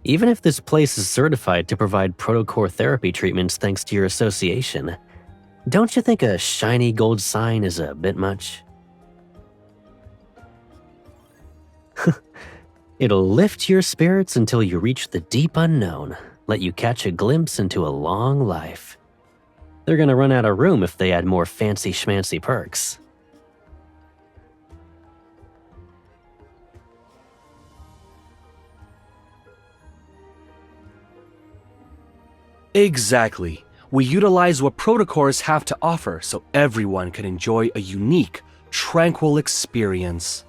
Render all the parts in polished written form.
Even if this place is certified to provide protocore therapy treatments thanks to your association, don't you think a shiny gold sign is a bit much? It'll lift your spirits until you reach the deep unknown, let you catch a glimpse into a long life. They're gonna run out of room if they add more fancy schmancy perks. Exactly. We utilize what protocores have to offer so everyone can enjoy a unique, tranquil experience.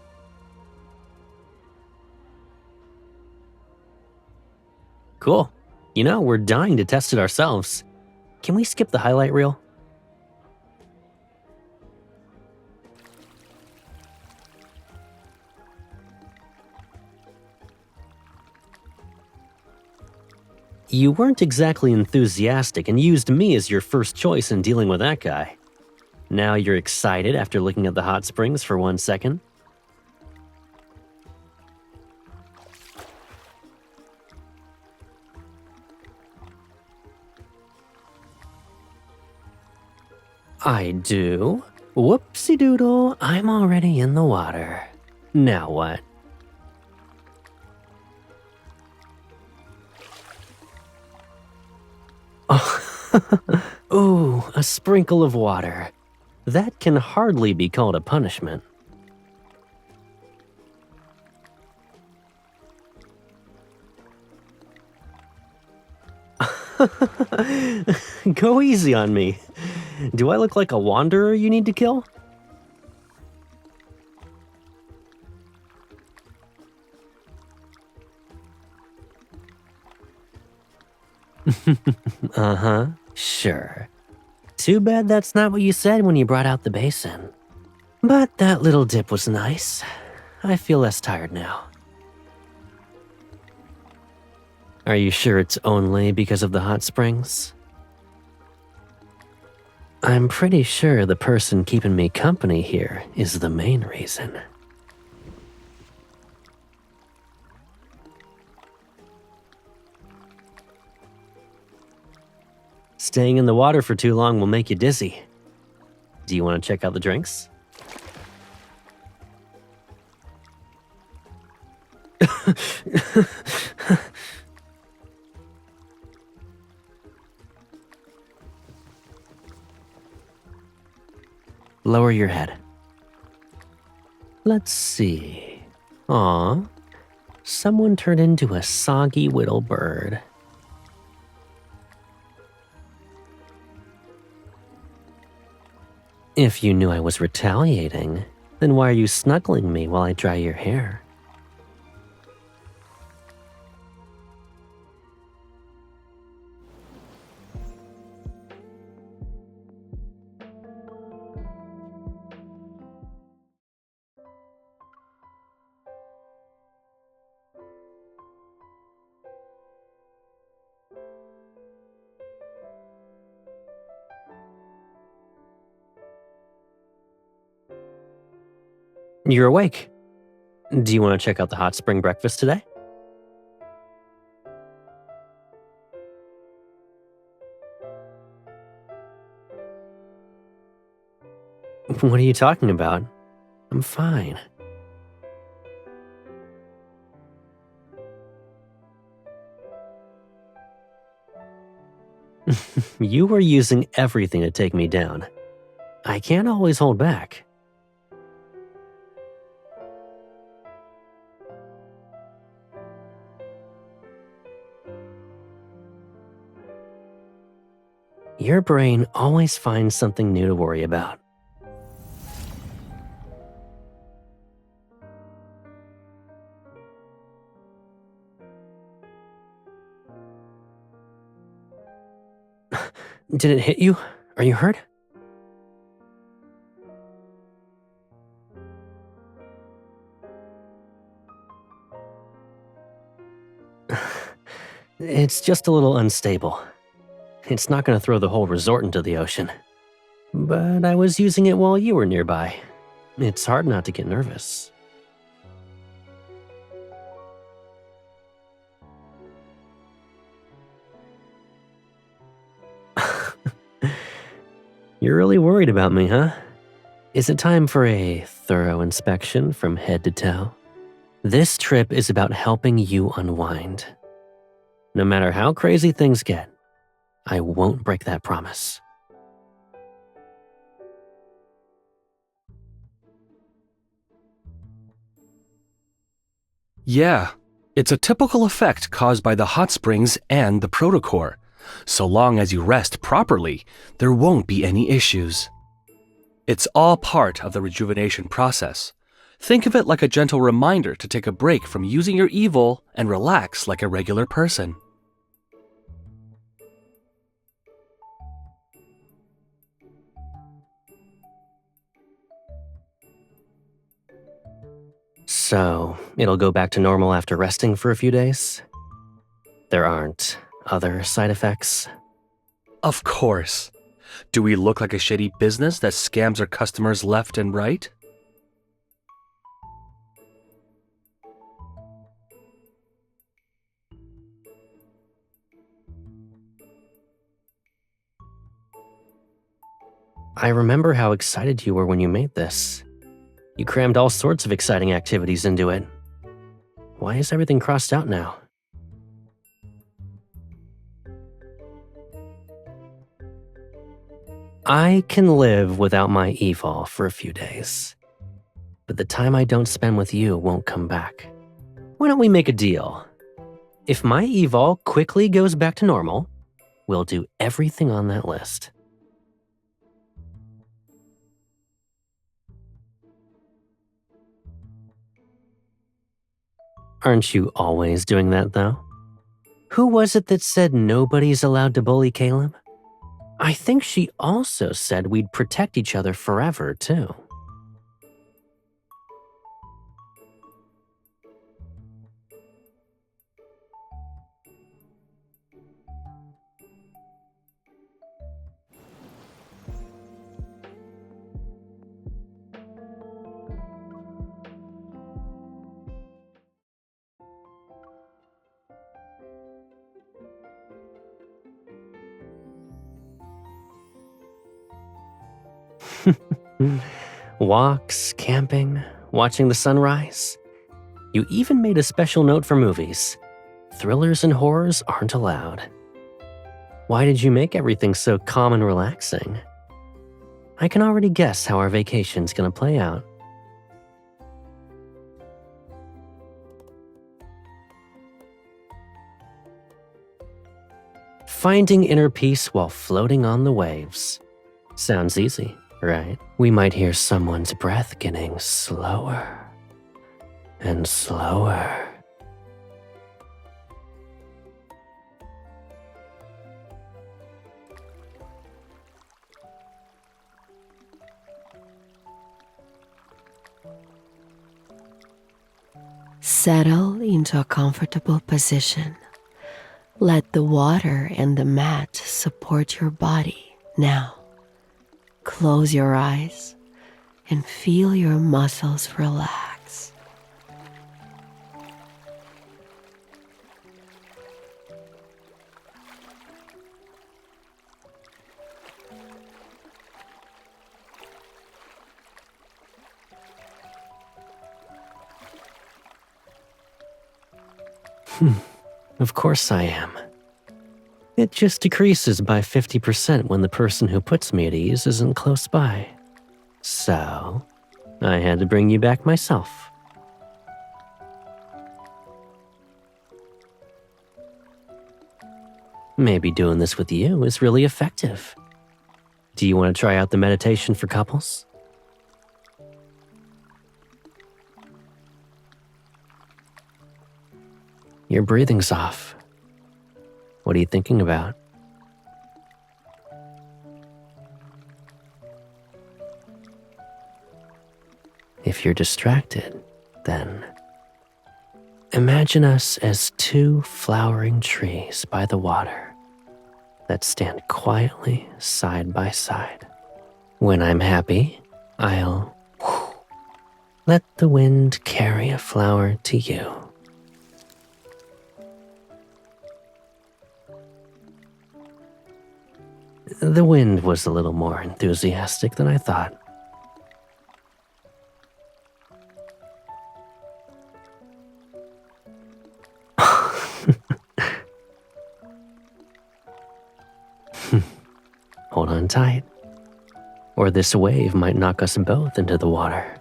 Cool. You know, we're dying to test it ourselves. Can we skip the highlight reel? You weren't exactly enthusiastic and used me as your first choice in dealing with that guy. Now you're excited after looking at the hot springs for 1 second? I do. Whoopsie doodle, I'm already in the water. Now what? Ooh, a sprinkle of water. That can hardly be called a punishment. Go easy on me. Do I look like a wanderer you need to kill? Uh-huh, sure. Too bad that's not what you said when you brought out the basin. But that little dip was nice. I feel less tired now. Are you sure it's only because of the hot springs? I'm pretty sure the person keeping me company here is the main reason. Staying in the water for too long will make you dizzy. Do you want to check out the drinks? Lower your head. Let's see. Aw, someone turned into a soggy whittle bird. If you knew I was retaliating, then why are you snuggling me while I dry your hair? You're awake. Do you want to check out the hot spring breakfast today? What are you talking about? I'm fine. You were using everything to take me down. I can't always hold back. Your brain always finds something new to worry about. Did it hit you? Are you hurt? It's just a little unstable. It's not going to throw the whole resort into the ocean. But I was using it while you were nearby. It's hard not to get nervous. You're really worried about me, huh? Is it time for a thorough inspection from head to toe? This trip is about helping you unwind. No matter how crazy things get, I won't break that promise. Yeah, it's a typical effect caused by the hot springs and the protocore. So long as you rest properly, there won't be any issues. It's all part of the rejuvenation process. Think of it like a gentle reminder to take a break from using your evil and relax like a regular person. So, it'll go back to normal after resting for a few days? There aren't other side effects? Of course. Do we look like a shady business that scams our customers left and right? I remember how excited you were when you made this. You crammed all sorts of exciting activities into it. Why is everything crossed out now? I can live without my evil for a few days. But the time I don't spend with you won't come back. Why don't we make a deal? If my evil quickly goes back to normal, we'll do everything on that list. Aren't you always doing that, though? Who was it that said nobody's allowed to bully Caleb? I think she also said we'd protect each other forever, too. Walks, camping, watching the sunrise. You even made a special note for movies. Thrillers and horrors aren't allowed. Why did you make everything so calm and relaxing? I can already guess how our vacation's gonna play out. Finding inner peace while floating on the waves. Sounds easy, right? We might hear someone's breath getting slower and slower. Settle into a comfortable position. Let the water and the mat support your body now. Close your eyes and feel your muscles relax. Of course I am. It just decreases by 50% when the person who puts me at ease isn't close by. So, I had to bring you back myself. Maybe doing this with you is really effective. Do you want to try out the meditation for couples? Your breathing's off. What are you thinking about? If you're distracted, then imagine us as two flowering trees by the water that stand quietly side by side. When I'm happy, I'll let the wind carry a flower to you. The wind was a little more enthusiastic than I thought. Hold on tight, or this wave might knock us both into the water.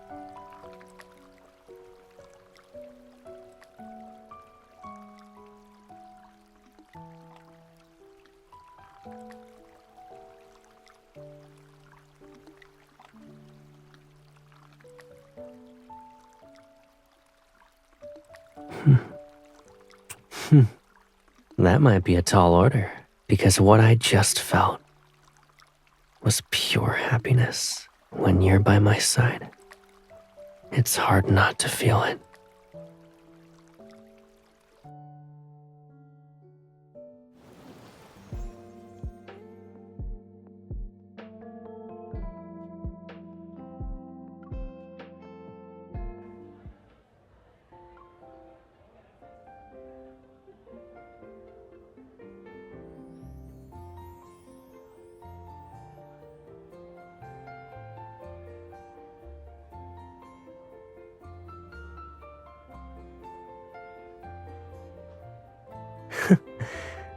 That might be a tall order, because what I just felt was pure happiness when you're by my side. It's hard not to feel it.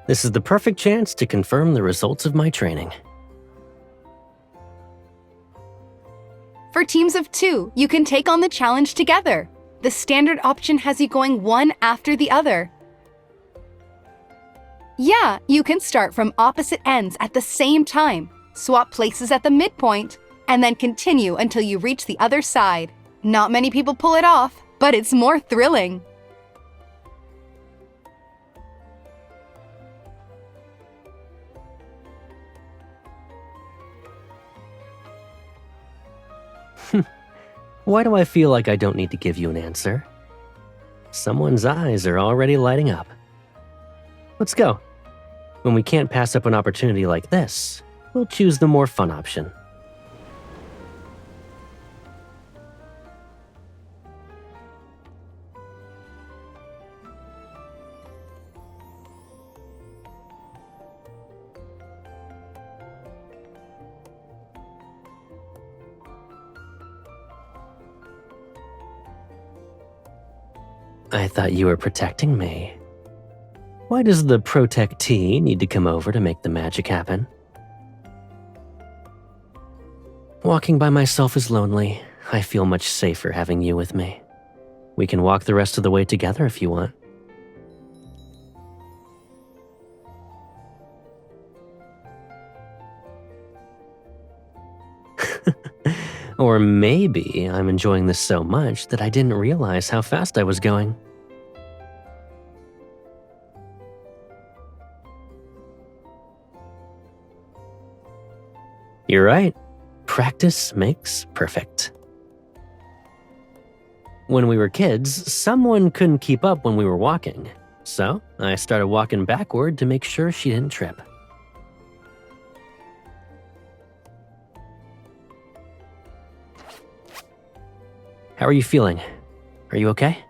This is the perfect chance to confirm the results of my training. For teams of 2, you can take on the challenge together. The standard option has you going one after the other. Yeah, you can start from opposite ends at the same time, swap places at the midpoint, and then continue until you reach the other side. Not many people pull it off, but it's more thrilling. Why do I feel like I don't need to give you an answer? Someone's eyes are already lighting up. Let's go. When we can't pass up an opportunity like this, we'll choose the more fun option. I thought you were protecting me. Why does the protectee need to come over to make the magic happen? Walking by myself is lonely. I feel much safer having you with me. We can walk the rest of the way together if you want. Or maybe I'm enjoying this so much that I didn't realize how fast I was going. You're right. Practice makes perfect. When we were kids, someone couldn't keep up when we were walking, so I started walking backward to make sure she didn't trip. How are you feeling? Are you okay?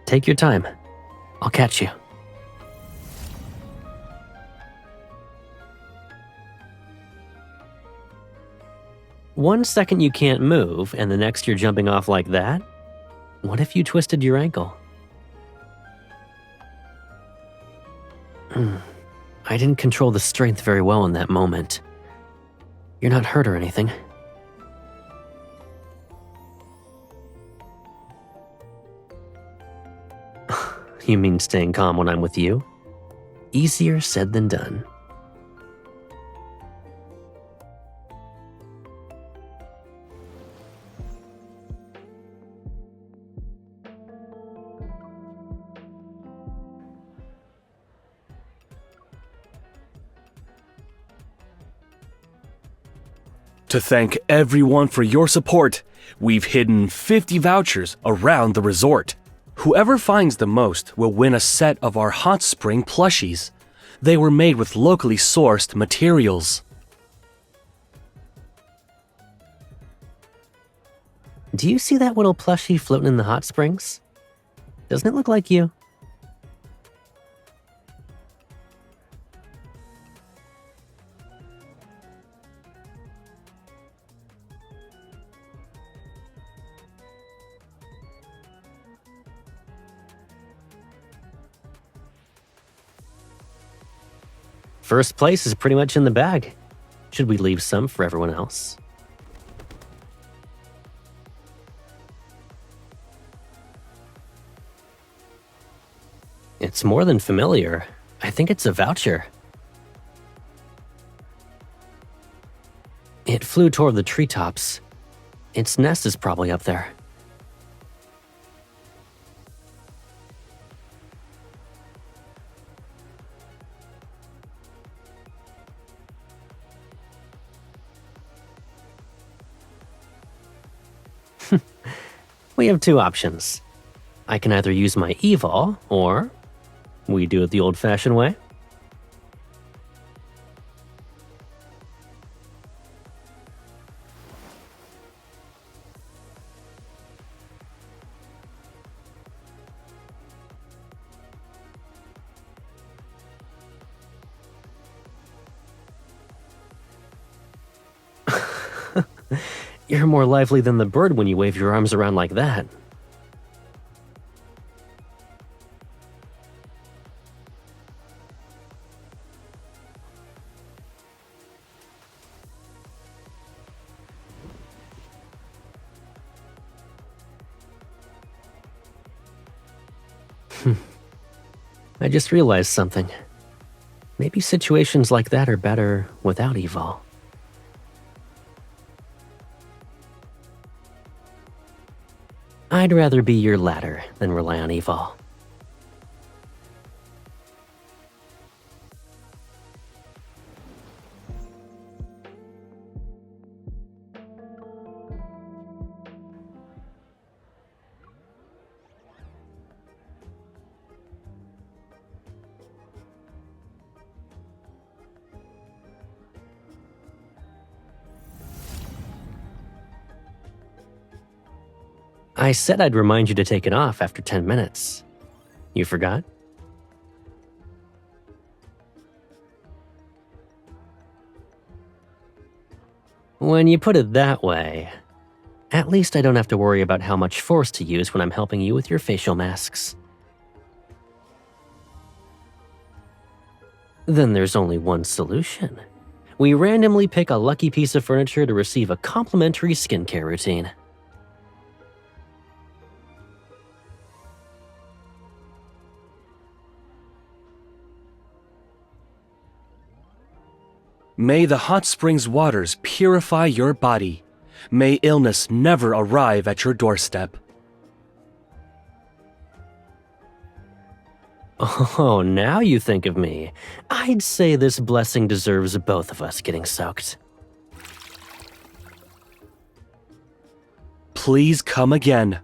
Take your time. I'll catch you. One second you can't move, and the next you're jumping off like that? What if you twisted your ankle? I didn't control the strength very well in that moment. You're not hurt or anything. You mean staying calm when I'm with you? Easier said than done. To thank everyone for your support, we've hidden 50 vouchers around the resort. Whoever finds the most will win a set of our hot spring plushies. They were made with locally sourced materials. Do you see that little plushie floating in the hot springs? Doesn't it look like you? First place is pretty much in the bag. Should we leave some for everyone else? It's more than familiar. I think it's a voucher. It flew toward the treetops. Its nest is probably up there. We have two options. I can either use my evol, or we do it the old-fashioned way. You're more lively than the bird when you wave your arms around like that. I just realized something. Maybe situations like that are better without evol. I'd rather be your ladder than rely on evol. I said I'd remind you to take it off after 10 minutes. You forgot? When you put it that way, at least I don't have to worry about how much force to use when I'm helping you with your facial masks. Then there's only one solution. We randomly pick a lucky piece of furniture to receive a complimentary skincare routine. May the hot springs waters purify your body. May illness never arrive at your doorstep. Oh, now you think of me. I'd say this blessing deserves both of us getting soaked. Please come again.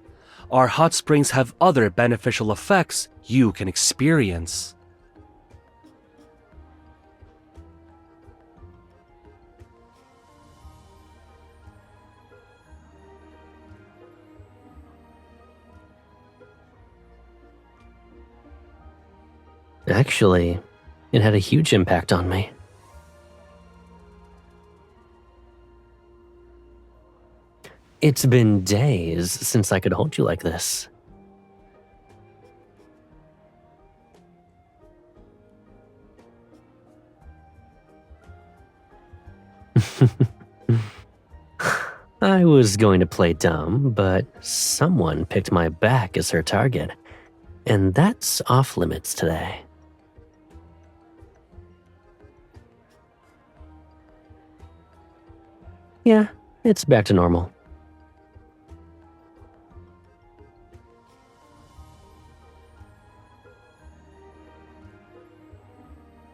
Our hot springs have other beneficial effects you can experience. Actually, it had a huge impact on me. It's been days since I could hold you like this. I was going to play dumb, but someone picked my back as her target, and that's off limits today. Yeah, it's back to normal.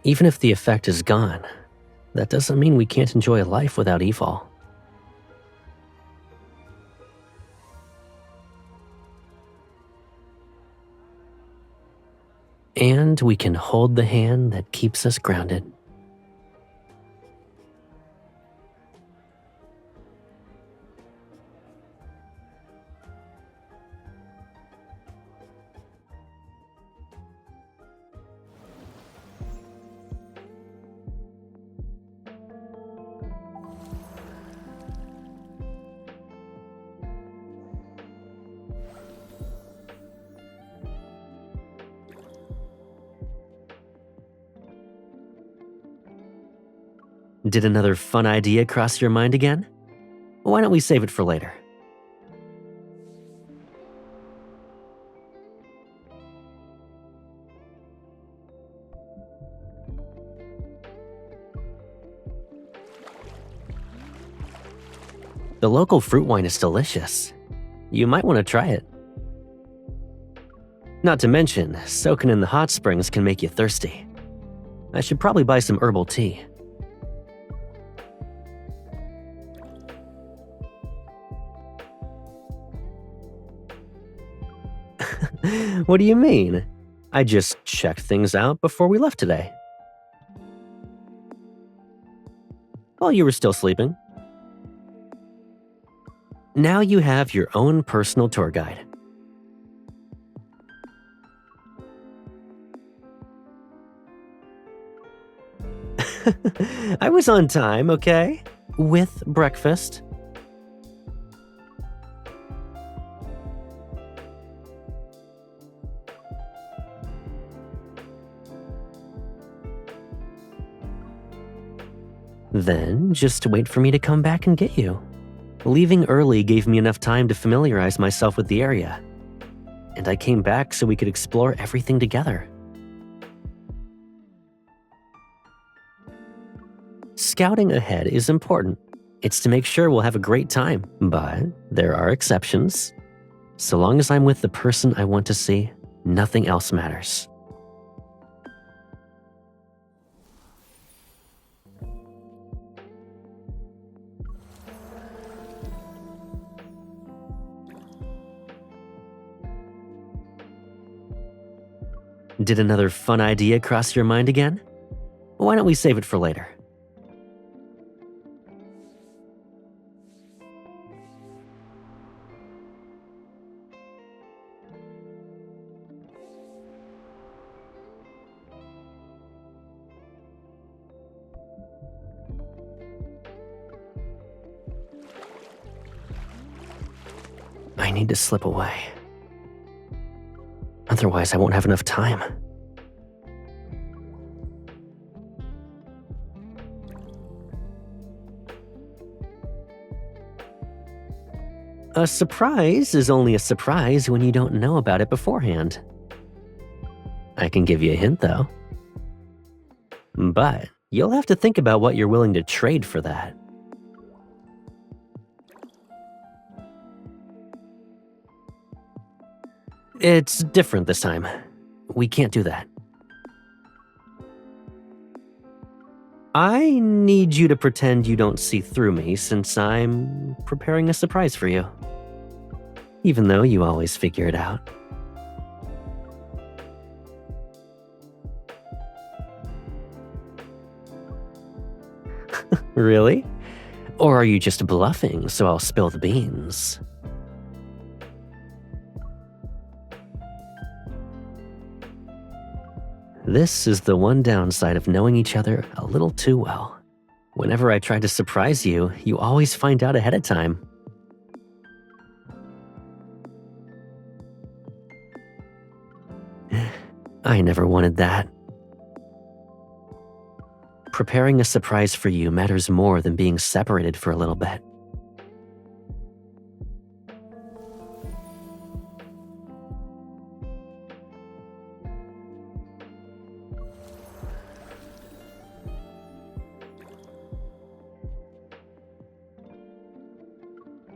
Even if the effect is gone, that doesn't mean we can't enjoy life without evol. And we can hold the hand that keeps us grounded. Did another fun idea cross your mind again? Why don't we save it for later? The local fruit wine is delicious. You might want to try it. Not to mention, soaking in the hot springs can make you thirsty. I should probably buy some herbal tea. What do you mean? I just checked things out before we left today. While you were still sleeping. Now you have your own personal tour guide. I was on time, okay? With breakfast. Then just wait for me to come back and get you. Leaving early gave me enough time to familiarize myself with the area. And I came back so we could explore everything together. Scouting ahead is important. It's to make sure we'll have a great time, but there are exceptions. So long as I'm with the person I want to see, nothing else matters. Did another fun idea cross your mind again? Why don't we save it for later? I need to slip away. Otherwise, I won't have enough time. A surprise is only a surprise when you don't know about it beforehand. I can give you a hint, though. But you'll have to think about what you're willing to trade for that. It's different this time. We can't do that. I need you to pretend you don't see through me since I'm preparing a surprise for you. Even though you always figure it out. Really? Or are you just bluffing so I'll spill the beans? This is the one downside of knowing each other a little too well. Whenever I try to surprise you, you always find out ahead of time. I never wanted that. Preparing a surprise for you matters more than being separated for a little bit.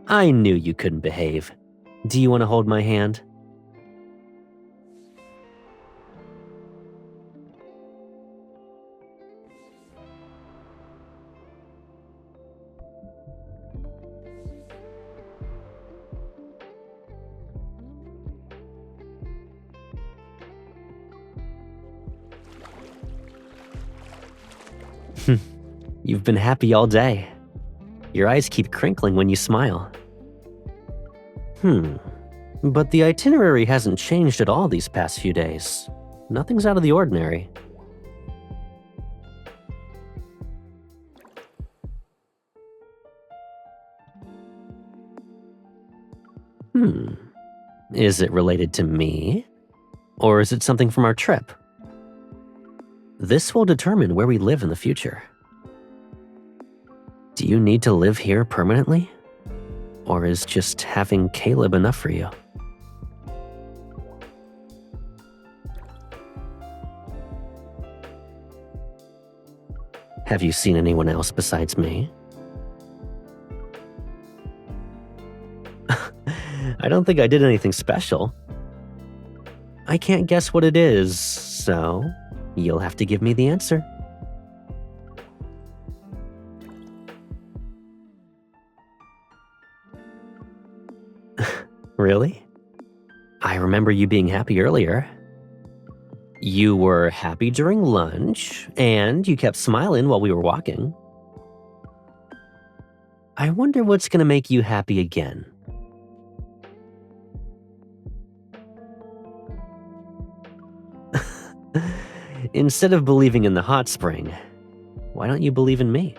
I knew you couldn't behave. Do you want to hold my hand? You've been happy all day. Your eyes keep crinkling when you smile. But the itinerary hasn't changed at all these past few days. Nothing's out of the ordinary. Is it related to me? Or is it something from our trip? This will determine where we live in the future. you need to live here permanently? Or is just having Caleb enough for you? Have you seen anyone else besides me? I don't think I did anything special. I can't guess what it is, so you'll have to give me the answer. Really? I remember you being happy earlier. You were happy during lunch, and you kept smiling while we were walking. I wonder what's gonna make you happy again. Instead of believing in the hot spring, why don't you believe in me?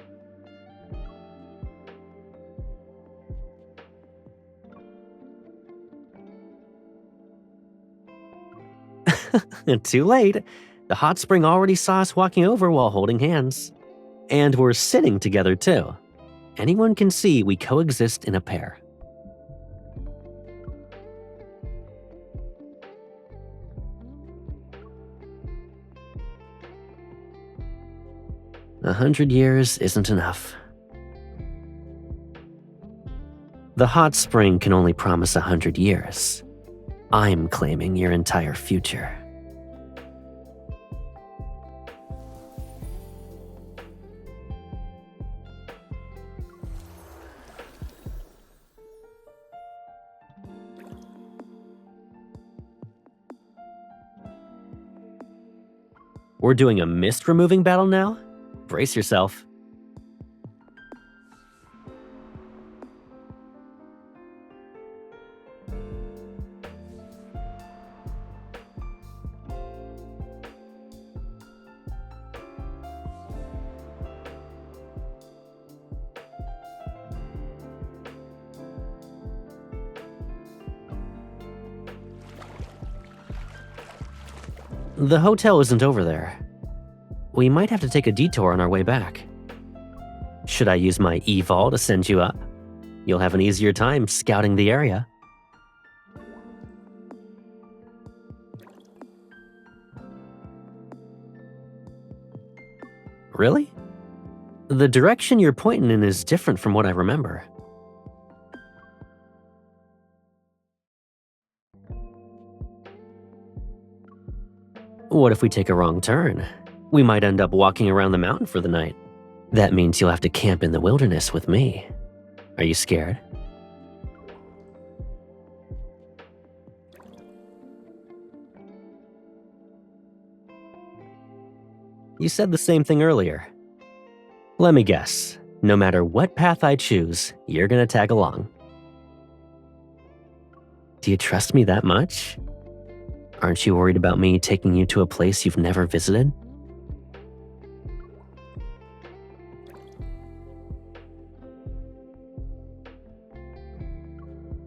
Too late. The hot spring already saw us walking over while holding hands. And we're sitting together too. Anyone can see we coexist in a pair. "100 years isn't enough. The hot spring can only promise 100 years. I'm claiming your entire future." We're doing a mist removing battle now? Brace yourself. The hotel isn't over there. We might have to take a detour on our way back. Should I use my e-vol to send you up? You'll have an easier time scouting the area. Really? The direction you're pointing in is different from what I remember. What if we take a wrong turn? We might end up walking around the mountain for the night. That means you'll have to camp in the wilderness with me. Are you scared? You said the same thing earlier. Let me guess. No matter what path I choose, you're gonna tag along. Do you trust me that much? Aren't you worried about me taking you to a place you've never visited?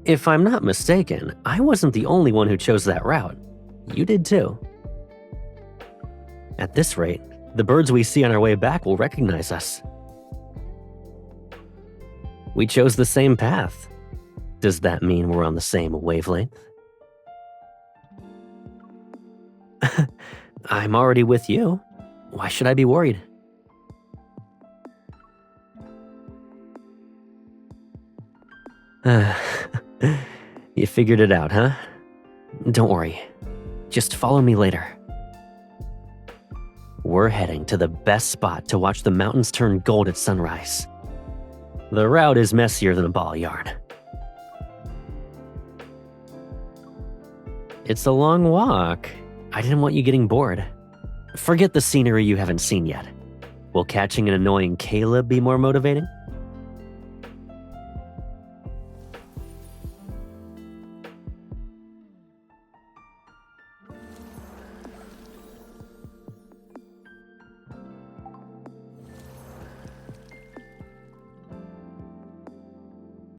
If I'm not mistaken, I wasn't the only one who chose that route. You did too. At this rate, the birds we see on our way back will recognize us. We chose the same path. Does that mean we're on the same wavelength? I'm already with you. Why should I be worried? You figured it out, huh? Don't worry. Just follow me later. We're heading to the best spot to watch the mountains turn gold at sunrise. The route is messier than a ball of yarn. It's a long walk. I didn't want you getting bored. Forget the scenery you haven't seen yet. Will catching an annoying Caleb be more motivating?